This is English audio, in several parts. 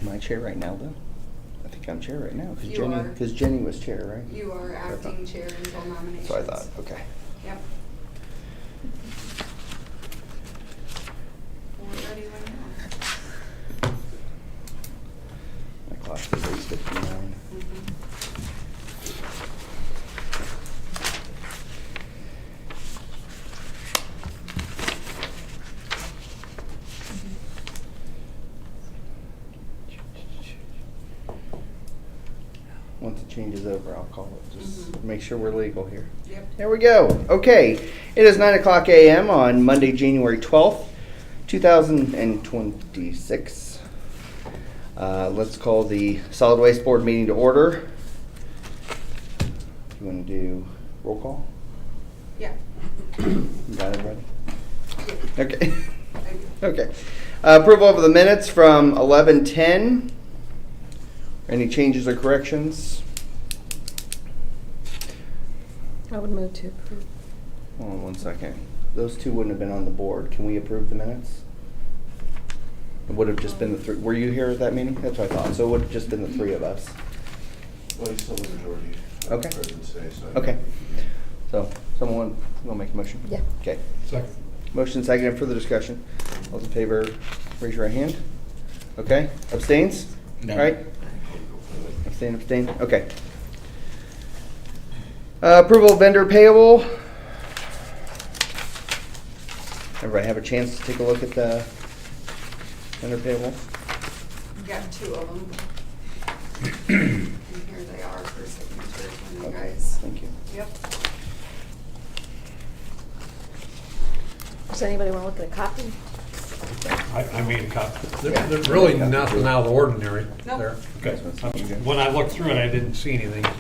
Am I chair right now, though? I think I'm chair right now, You are. because Jenny was chair, right? You are acting chair until nominations. So I thought, okay. Yep. We're ready when you are. My clock says 8:59. Once it changes over, I'll call it. Just make sure we're legal here. Yep. There we go. Okay. It is 9:00 a.m. on Monday, January 12th, 2026. Let's call the Solid Waste Board meeting to order. You want to do roll call? Yeah. You got it ready? Yeah. Okay. I do. Okay. Approval of the minutes from 11:10. Any changes or corrections? I would move to approve. Hold on 1 second. Those two wouldn't have been on the board. Can we approve the minutes? It would have just been the three. Were you here at that meeting? That's what I thought. So it would have just been the three of us. Well, you still the majority. Okay. President say, so. Okay. So someone will make a motion? Yeah. Okay. Second. Motion second. Further discussion. All those in favor, raise your right hand. Okay. Abstains? No. All right. Abstain. Okay. Approval of vendor payable. Everybody have a chance to take a look at the vendor payable? Got two of them. And here they are for signatures from you Okay, guys. thank you. Yep. Does anybody want to look at a copy? I made a copy. Yeah. There's really nothing out of the ordinary Nope. there. Okay. That's what I'm- When I looked through it, I didn't see anything that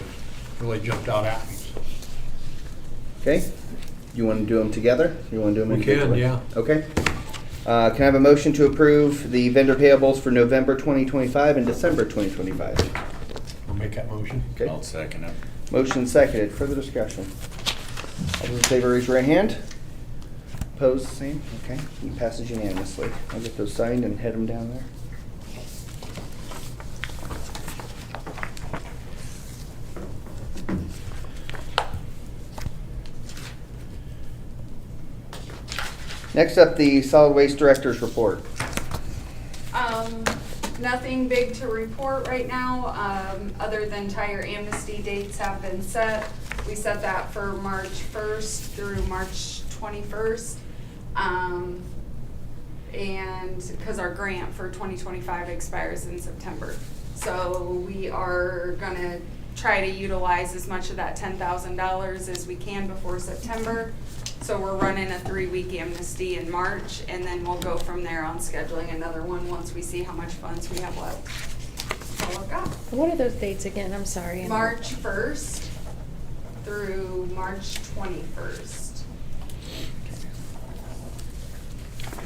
really jumped out at me. Okay. You want to do them together? You want to do them We individually? can, yeah. Okay. Can I have a motion to approve the vendor payables for November 2025 and December 2025? I'll make that motion. Okay. I'll second it. Motion seconded. Further discussion. All those in favor, raise your right hand. Opposed, same. Okay. And passes unanimously. I'll get those signed and head them down there. Next up, the Solid Waste Director's Report. Nothing big to report right now, other than tire amnesty dates have been set. We set that for March 1st through March 21st. And because our grant for 2025 expires in September. So we are gonna try to utilize as much of that $10,000 as we can before September. So we're running a 3-week amnesty in March, and then we'll go from there on scheduling another one once we see how much funds we have left. That's all I've got. What are those dates again? I'm sorry. March 1st through March 21st.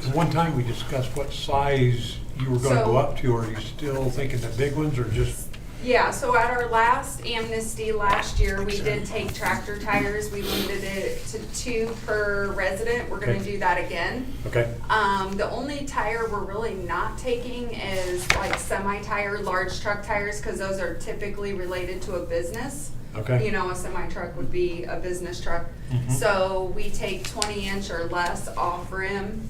At one time, we discussed what size you were gonna So- go up to. Are you still thinking the big ones or just? Yeah, so at our last amnesty last year, we did take tractor tires. We limited it to 2 per resident. We're gonna Okay. do that again. Okay, The only tire we're really not taking is like semi-tire, large truck tires, because those are typically related to a business. okay. You know, a semi-truck would be a business truck. Mhm. So we take 20-inch or less off rim.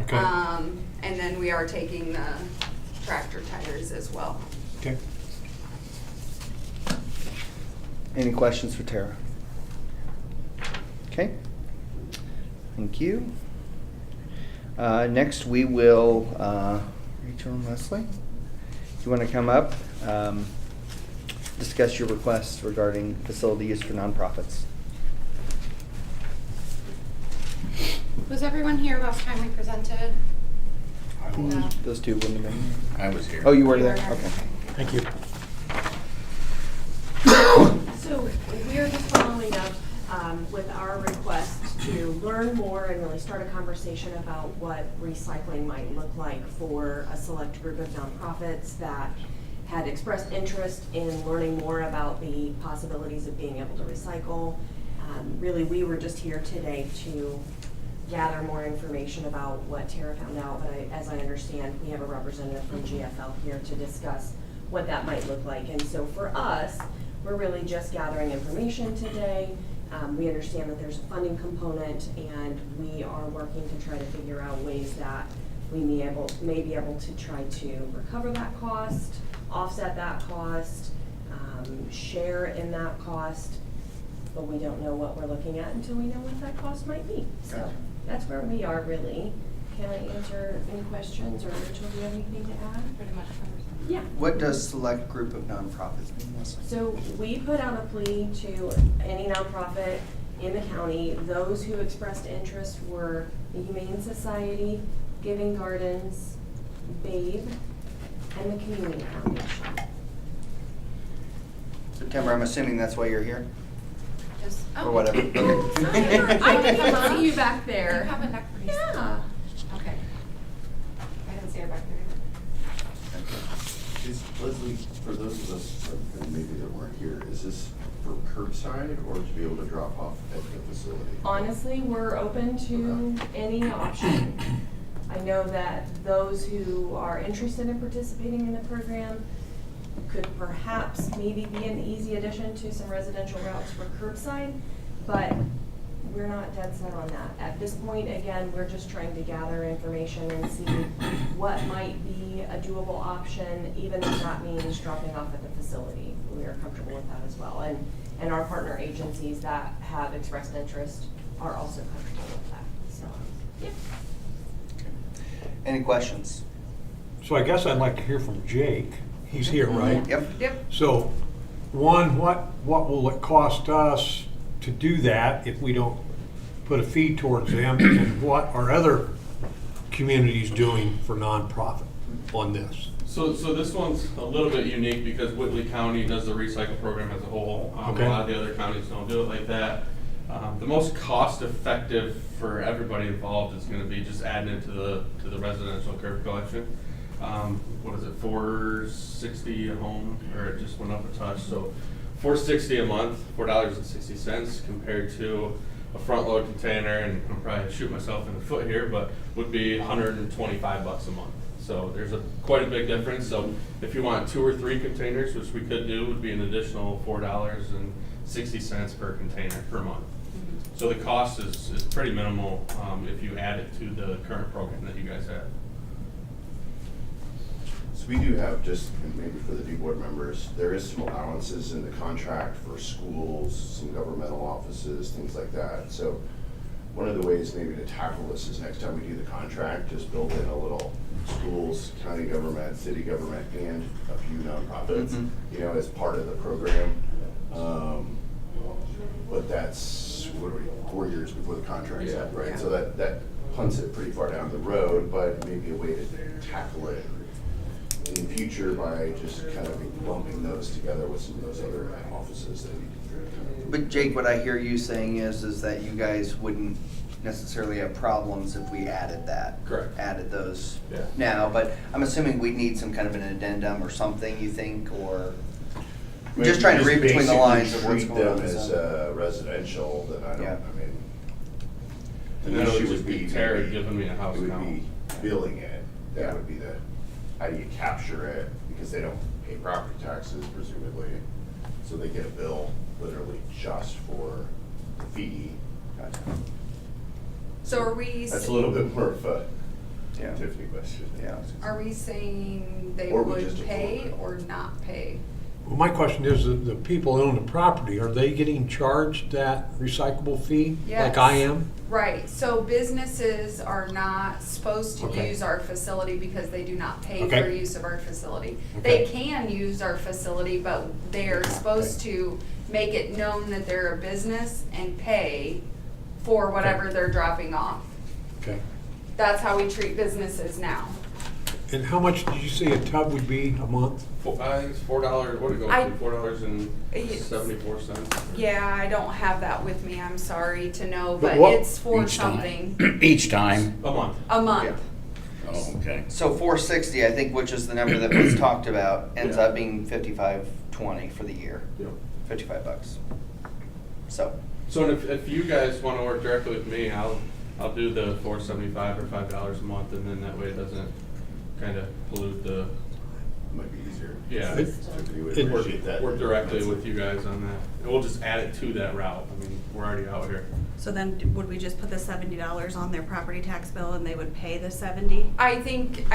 Okay, And then we are taking the tractor tires as well. okay. Any questions for Tara? Okay. Thank you. Next, we will, Rachel and Leslie, do you want to come up? Discuss your request regarding facility use for nonprofits. Was everyone here last time we presented? I will. No. Those two wouldn't have been. I was here. Oh, you were there? You were Okay. Thank you. So we're just following up with our request to learn more and really start a conversation about what recycling might look like for a select group of nonprofits that had expressed interest in learning more about the possibilities of being able to recycle. Really, we were just here today to gather more information about what Tara found out, but as I understand, we have a representative from GFL here to discuss what that might look like. And so for us, we're really just gathering information today. We understand that there's a funding component, and we are working to try to figure out ways that we may be able to try to recover that cost, offset that cost, share in that cost, but we don't know what we're looking at until we know what that cost might be. So Gotcha. that's where we are really. Can I answer any questions, or Rachel, do you have anything to add? Pretty much covers it. Yeah. What does select group of nonprofits mean, Leslie? So we put out a plea to any nonprofit in the county. Those who expressed interest were the Humane Society, Giving Gardens, BABE, and the Community Foundation. September, I'm assuming that's why you're here, Just, or whatever. I didn't see you back You there. have a neck brace. Yeah. Okay. I didn't see her back there. Is, Leslie, for those of us that maybe that weren't here, is this for curbside or to be able to drop off at the facility? Honestly, we're open to any option. I know that those who are interested in participating in the program could perhaps maybe be an easy addition to some residential routes for curbside, but we're not dead set on that. At this point, again, we're just trying to gather information and see what might be a doable option, even if that means dropping off at the facility. We are comfortable with that as well. And our partner agencies that have expressed interest are also comfortable with that. So, yeah. Any questions? So I guess I'd like to hear from Jake. He's here, right? Yep. Yep. So, one, what will it cost us to do that if we don't put a fee towards them? And what are other communities doing for nonprofit on this? So this one's a little bit unique because Whitley County does the recycle program as a whole. Okay. A lot of the other counties don't do it like that. The most cost effective for everybody involved is gonna be just adding it to the residential curb collection. What is it, $4.60 a home, or it just went up a touch, so $4.60 a month, $4.60 compared to a front load container, and I'm probably shooting myself in the foot here, but would be $125 a month. So there's quite a big difference. So if you want 2 or 3 containers, which we could do, would be an additional $4.60 per container per month. So the cost is pretty minimal if you add it to the current program that you guys have. So we do have, just maybe for the new board members, there is some allowances in the contract for schools, some governmental offices, things like that. So one of the ways maybe to tackle this is next time we do the contract, just build in a little schools, county government, city government, and a few nonprofits, you know, as part of the program. But that's, what are we, 4 years before the contract's up, right? Yeah. So that punts it pretty far down the road, but maybe a way to tackle it in the future by just kind of lumping those together with some of those other offices that we do. But Jake, what I hear you saying is that you guys wouldn't necessarily have problems if we added that. Correct. Added those Yeah. now, but I'm assuming we'd need some kind of an addendum or something, you think, or? I'm just trying to read between the lines of what's going on. Treat them as residential, then I don't, Yeah. I mean. And the that would issue just be Tara maybe- giving me a house It would now. be billing it, Yeah. that would be the, how do you capture it, because they don't pay property taxes presumably. So they get a bill literally just for the fee. Gotcha. So are we, That's a little bit more of a Yeah. Tiffany question. Yeah. are we saying they Or we just would pay approve it. or not pay? Well, my question is, the people who own the property, are they getting charged that recyclable fee? Like I Yes. am? Right, so businesses are not supposed to Okay. use our facility because they do not pay Okay. for use of our facility. Okay. They can use our facility, but they're supposed to make it known that they're a business and pay for whatever Okay. they're dropping off. Okay. That's how we treat businesses now. And how much did you say a tub would be a month? I think it's $4. What did it go I- to? $4.74. Yeah, I don't have that with me, I'm sorry to know, But but what- it's for Each time. something, Each time? A month. a month. Oh, okay. So 460, I think, which is the number that was talked about, ends Yeah. up being 55.20 for the year, Yep. $55. So, So if you guys want to work directly with me, I'll I'll do the $4.75 or $5 a month, and then that way it doesn't kind of pollute the, Might be easier. yeah. So we would It- appreciate that. Work directly with you guys on that. And we'll just add it to that route. I mean, we're already out here. So then would we just put the $70 on their property tax bill and they would pay the 70? I think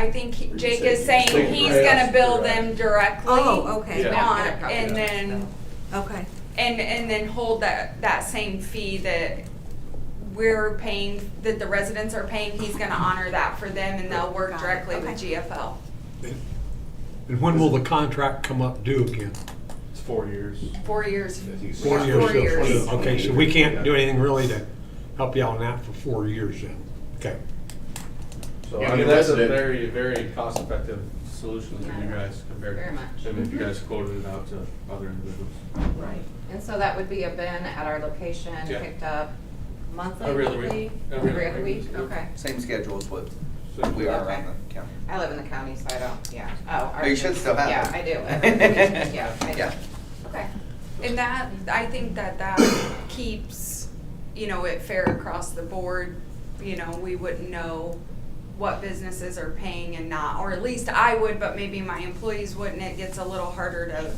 Jake say- is saying Jake he's pays gonna us bill direct. them directly. Oh, okay. Yeah. on- and then, Okay. and then hold that same fee that we're paying, that the residents are paying, he's gonna honor that for them, and they'll work Got it. directly with Okay. GFL. And when will the contract come up due again? It's 4 years. 4 years. I think it's 4 years. 4 so- years. Okay, so we can't do anything really to help you on that for 4 years then? Okay. So Yeah, I mean, the that's a resident- very, very cost-effective solution for you guys compared Very much. to if you guys quoted it out to other individuals. Right. And so that would be a bin at our location, Yeah. picked up monthly, Every other weekly? week. Every other week, week. okay. Same schedule as what So we are Okay. on the county. I live in the county, so I don't, yeah. Oh, Oh, you should still have Yeah, it. I do. Every week. Yeah, I do. Yeah. Okay. And that, I think that keeps, it fair across the board. We wouldn't know what businesses are paying and not, or at least I would, but maybe my employees wouldn't. It gets a little harder to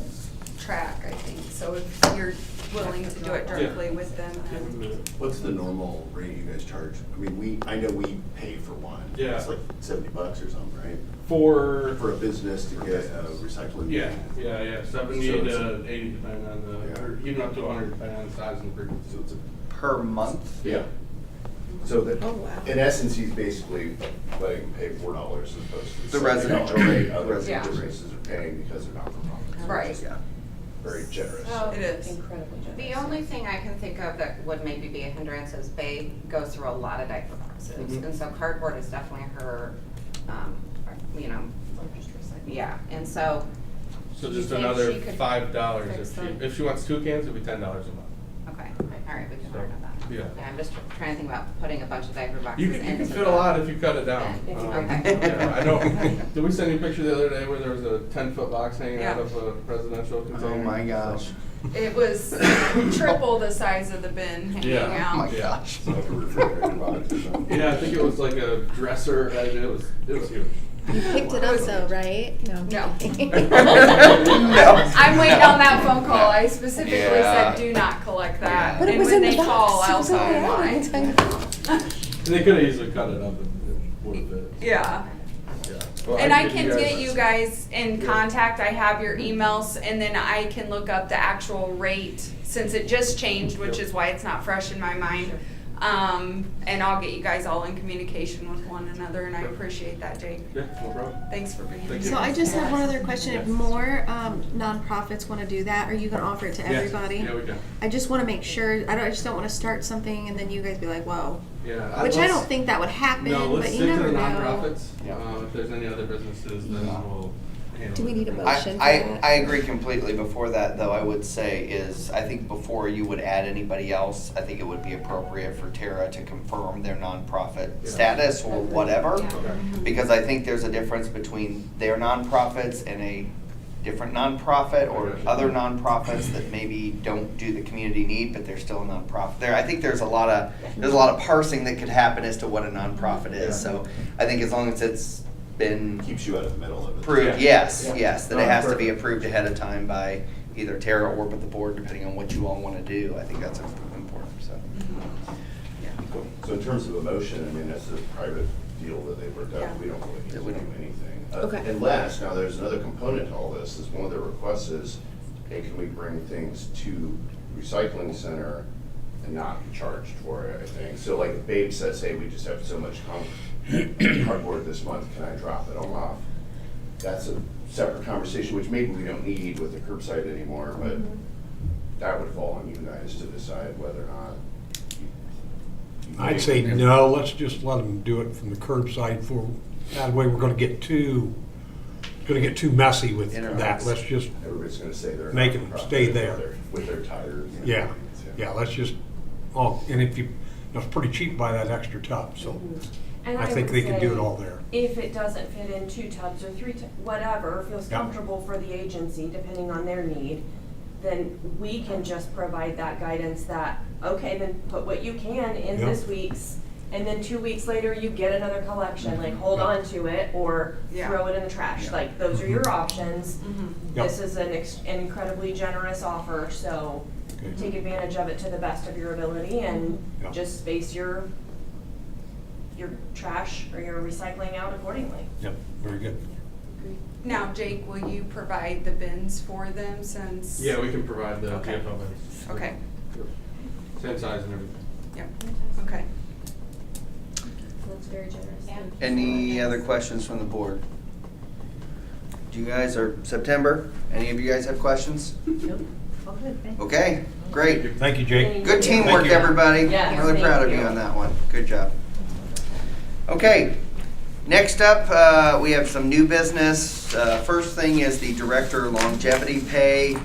track, I think. So if you're willing to do it directly with them, then. What's the normal rate you guys charge? I mean, I know we pay for one. Yeah. It's like $70 or something, right? For For a business to get a recycling. yeah, 70 So it's to 80 depending on the, or even up to 100 depending on the size and frequency. So it's a, Per month? yeah. So that, Oh, wow. in essence, he's basically letting them pay $4 as opposed to The residential $70 rate. Other Yeah. businesses are paying because they're not for profit. Right. Yeah. Very generous. So It is. Incredibly generous. the only thing I can think of that would maybe be a hindrance is Babe goes through a lot of diaper boxes. Mhm. And so cardboard is definitely her, yeah, and so. So do you just think another she could $5 fix them? if she wants 2 cans, it'd be $10 a month. Okay, all right, we can work on that. Yeah. I'm just trying to think about putting a bunch of diaper boxes You into can the. fit a lot if you cut it down. bin. Okay. Yeah, I know. Did we send you a picture the other day where there was a 10-foot box hanging out Yeah. of a residential container? Oh my gosh. It was triple the size of the bin hanging Yeah. Oh my out. gosh. Like a refrigerator box or something. Yeah, I think it was like a dresser. It was huge. You picked it up though, right? No. I'm No. kidding. No. I'm waiting on that phone call. I specifically Yeah. said, do not collect that. But it And was when in they the call, box. It I'll was tell in them the why. bag. And they could have easily cut it up and would have fit. Yeah. Yeah. Well, And I give can you get you guys in contact. I have your emails, and then I can look up the actual rate since it just changed, which is why it's not fresh in my mind. And I'll get you guys all in communication with one another, and I appreciate that, Jake. Yeah, no problem. Thanks for being Thank here. you. So I just have one other question. If more nonprofits want to do that, are you going to offer it to Yes. everybody? Yeah, we can. I just want to make sure. I just don't want to start something and then you guys be like, "Whoa," Yeah. which I don't think that would happen. No, let's but you stick to never the know. nonprofits. Yeah. If there's any other businesses, then we'll handle Do we it. need a motion for I that? agree completely. Before that, though, I would say is, I think before you would add anybody else, I think it would be appropriate for Tara to confirm their nonprofit Yeah. status or whatever. Yeah. Okay. Because I think there's a difference between their nonprofits and a different nonprofit or other nonprofits that maybe don't do the community need, but they're still a nonprofit. I think there's a lot of parsing that could happen as to what a nonprofit is. Yeah. So I think as long as it's been Keeps you out of the middle of it. approved, Yeah. yes, Yeah. yes, that No, it has to be perfect. approved ahead of time by either Tara or with the board, depending on what you all want to do. I think that's important, so. Cool. So in terms of a motion, I mean, that's a private deal that they worked out. Yeah. We don't really need to Yeah, we do don't. anything. Okay. Unless, now there's another component to all this, is one of the requests is, hey, can we bring things to recycling center and not be charged for it, I think. So like if Babe says, hey, we just have so much cardboard this month, can I drop it all off? That's a separate conversation, which maybe we don't need with the curbside anymore, but that would fall on you guys to decide whether or not. I'd say no, let's just let them do it from the curbside for, that way we're gonna get too messy with that. Intermix. Let's just, Everybody's gonna say they're. Make them not-for-profit stay there. With their tires. and yeah, everything, yeah, let's just, and if you, it's pretty cheap to buy that extra tub, so And I think would they can do say, it all there. If it doesn't fit in 2 tubs or 3 whatever, feels Yeah. comfortable for the agency, depending on their need, then we can just provide that guidance that, okay, then put what you can in Yeah. this week's and then 2 weeks later you get another collection, like hold on to it or Yeah. throw it in the trash. Yeah. Like those are your options. Yep. This is an incredibly generous offer, so Okay. take advantage of it to the best of your ability and Yep. just space your trash or your recycling out accordingly. Yep, very good. Now, Jake, will you provide the bins for them since? Yeah, we can provide the Okay. TFL bins. Okay, Same size and everything. yep, okay. That's very generous. Any other questions from the board? Do you guys, or September, any of you guys have questions? Nope. All good, thanks. Okay, great. Thank you, Jake. Good Thank teamwork, you. everybody. Yes, I'm really thank proud of you you. on that one. Good job. Okay, next up, we have some new business. First thing is the director longevity pay.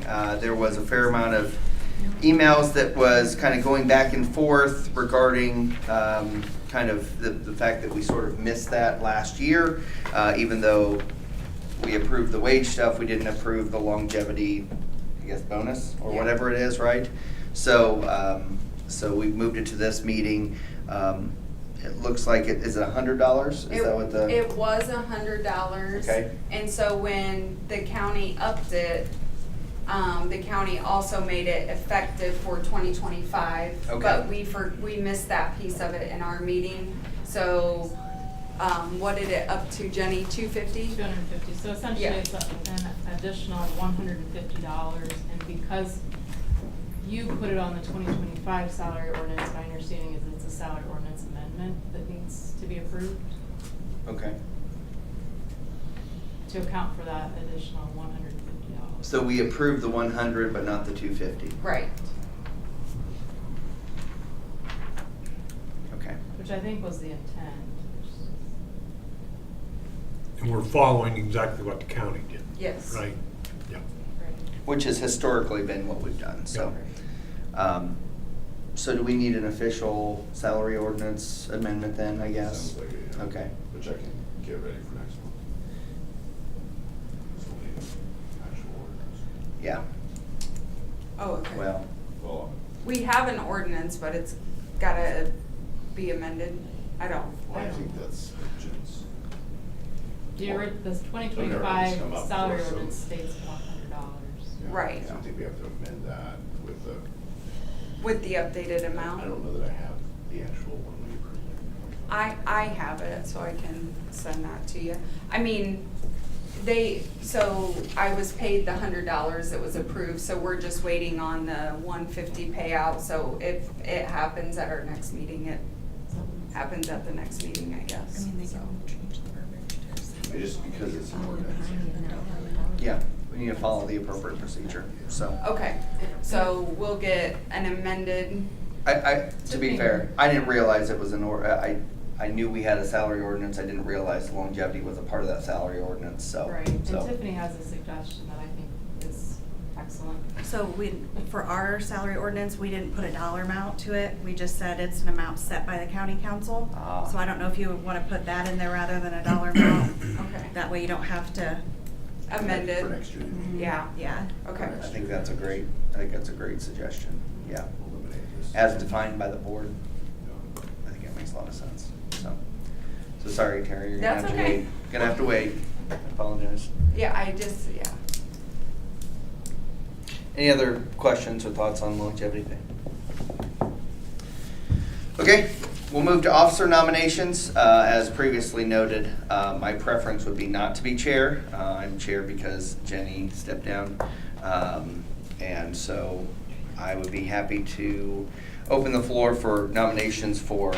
There was a fair amount of emails that was kind of going back and forth regarding kind of the fact that we sort of missed that last year. Even though we approved the wage stuff, we didn't approve the longevity, I guess, bonus or Yeah. whatever it is, right? So, so we moved it to this meeting. It looks like is it $100? Is that what the? It was $100. Okay. And so when the county upped it, the county also made it effective for 2025. Okay. But we missed that piece of it in our meeting. So, what did it up to, Jenny? 250? 250, so essentially Yeah. it's an additional $150, and because you put it on the 2025 salary ordinance, my understanding is it's a salary ordinance amendment that needs to be approved Okay. to account for that additional $150. So we approved the 100, but not the 250. Right. Okay. Which I think was the intent. And we're following exactly what the county did, Yes. right? Yeah. Right. Which has historically been what we've done, so. So do we need an official salary ordinance amendment then, I guess? Sounds like it, yeah. Okay. Which I can get ready for next month. So we need an actual ordinance. Yeah, Oh, okay. well, Well, We have an ordinance, but it's gotta be amended. I I think that's Jen's. This come 2025 up salary for some- ordinance states $100. Yeah, Right. So I think we have to amend that with the, With the updated amount. I don't know that I have the actual one we approved. I have it, so I can send that to you. I mean, so I was paid the $100 that was approved, so we're just waiting on the 150 payout. So if it happens at our next meeting, it happens at the next meeting, I guess. So. Just because it's an ordinance. yeah, we need to follow the appropriate procedure, so. Okay, so we'll get an amended, To be fair, I didn't realize it was I knew we had a salary ordinance, I didn't realize longevity was a part of that salary ordinance, so. Right, and so. Tiffany has a suggestion that I think is excellent. So for our salary ordinance, we didn't put a dollar amount to it. We just said it's an amount set by the county council. Ah. So I don't know if you would want to put that in there rather than a dollar amount. okay, That way you don't have to, amend For it. next year. Yeah, yeah. okay. I think that's a great suggestion, yeah. We'll eliminate this. As defined by the board, Yeah. I think it makes a lot of sense, so. So sorry, Terry, you're gonna That's have to okay. wait. Gonna have to wait, I apologize. Yeah. Any other questions or thoughts on longevity pay? Okay, we'll move to officer nominations. As previously noted, my preference would be not to be chair. I'm chair because Jenny stepped down. And so I would be happy to open the floor for nominations for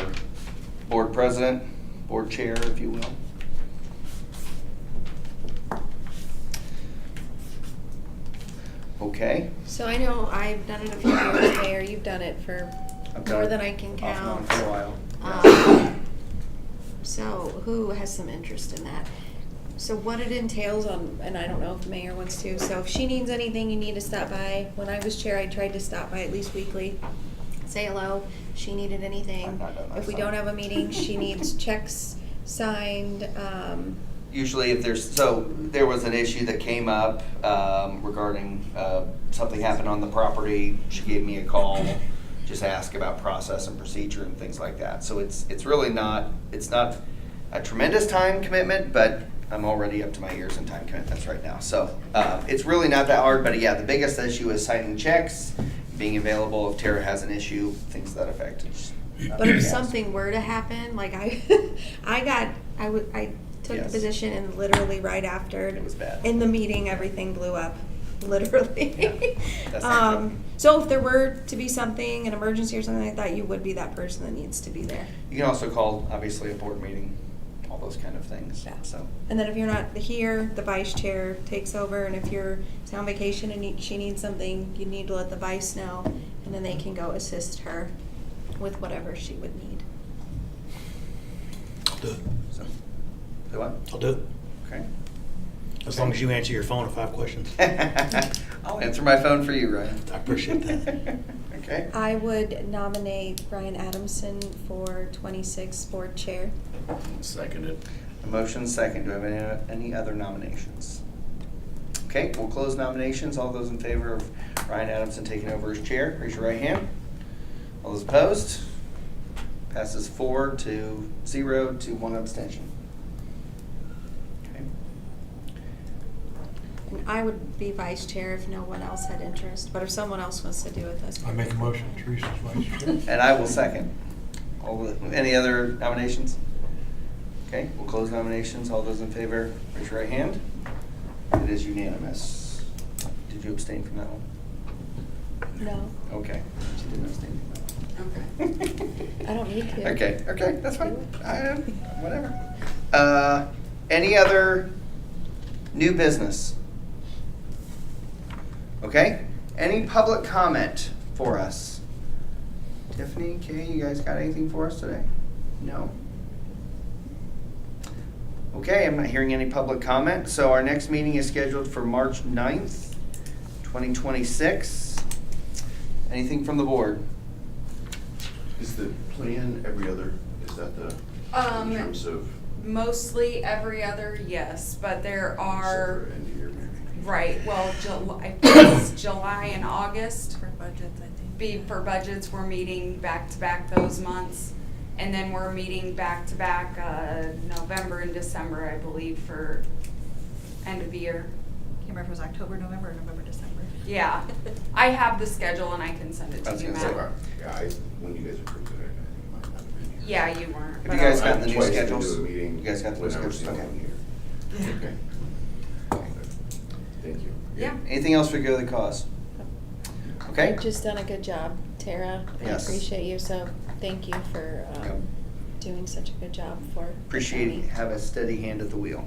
board president, board chair, if you will. Okay. So I know I've done it a few years, Mayor, you've done it for I've done more it than I can off and on count. for a while. So who has some interest in that? So what it entails on, and I don't know if the mayor wants to, so if she needs anything, you need to stop by. When I was chair, I tried to stop by at least weekly, say hello, she needed anything. I've not done that, If we so. don't have a meeting, she needs checks signed, Usually if there was an issue that came up regarding something happened on the property, she gave me a call. just ask about process and procedure and things like that. So it's really not, it's not a tremendous time commitment, but I'm already up to my ears in time commitments right now. So it's really not that hard, but yeah, the biggest issue is signing checks, being available if Tara has an issue, things to that effect. But if something were to happen, like I took Yes. the position and literally right after, It was bad. in the meeting, everything blew up, literally. Yeah, that's not good. So if there were to be something, an emergency or something like that, you would be that person that needs to be there. You can also call, obviously, a board meeting, all those kind of things, Yeah. so. And then if you're not here, the vice chair takes over, and if you're on vacation and she needs something, you need to let the vice know, and then they can go assist her with whatever she would need. I'll do it. So, do what? I'll do it. Okay. As long as you answer your phone if I have questions. I'll answer my phone for you, Ryan. I appreciate that. Okay. I would nominate Brian Adamson for 26 board chair. Seconded. A motion second. Do I have any other nominations? Okay, we'll close nominations. All those in favor of Ryan Adamson taking over as chair, raise your right hand. All those opposed? Passes 4-0 to 1 abstention. Okay. And I would be vice chair if no one else had interest, but if someone else wants to do it, that's I make a motion, Teresa's vice chair. And I will second. Any other nominations? Okay, we'll close nominations. All those in favor, raise your right hand. It is unanimous. Did you abstain from that one? No, Okay. She didn't abstain from that one. I don't need to. Okay, that's fine. Whatever. Any other new business? Okay, any public comment for us? Tiffany, Kay, you guys got anything for us today? No? Okay, I'm not hearing any public comment, so our next meeting is scheduled for March 9th, 2026. Anything from the board? Is the plan every other, is that the, in terms of? Mostly every other, yes, but there are, except for end of year maybe? right, well, I think it's July and August. For budgets, I think. For budgets, we're meeting back-to-back those months. And then we're meeting back-to-back November and December, I believe, for end of the year. Can't remember if it was October, November, or November, December. Yeah, I have the schedule and I can send it I to was you, gonna say, Matt. Yeah, when you guys approved it, I think it might not have been here. Yeah, you weren't. Have but you guys I'll- got the new Twice been schedules? to a meeting You guys got the new when I was schedules? still Okay. here. Okay. Thank you. Yeah. Anything else for good of the cause? Okay? You've just done a good job, Tara. I Yes. appreciate you, so thank you for Yep. doing such a good job for the Appreciate county. have a steady hand at the wheel.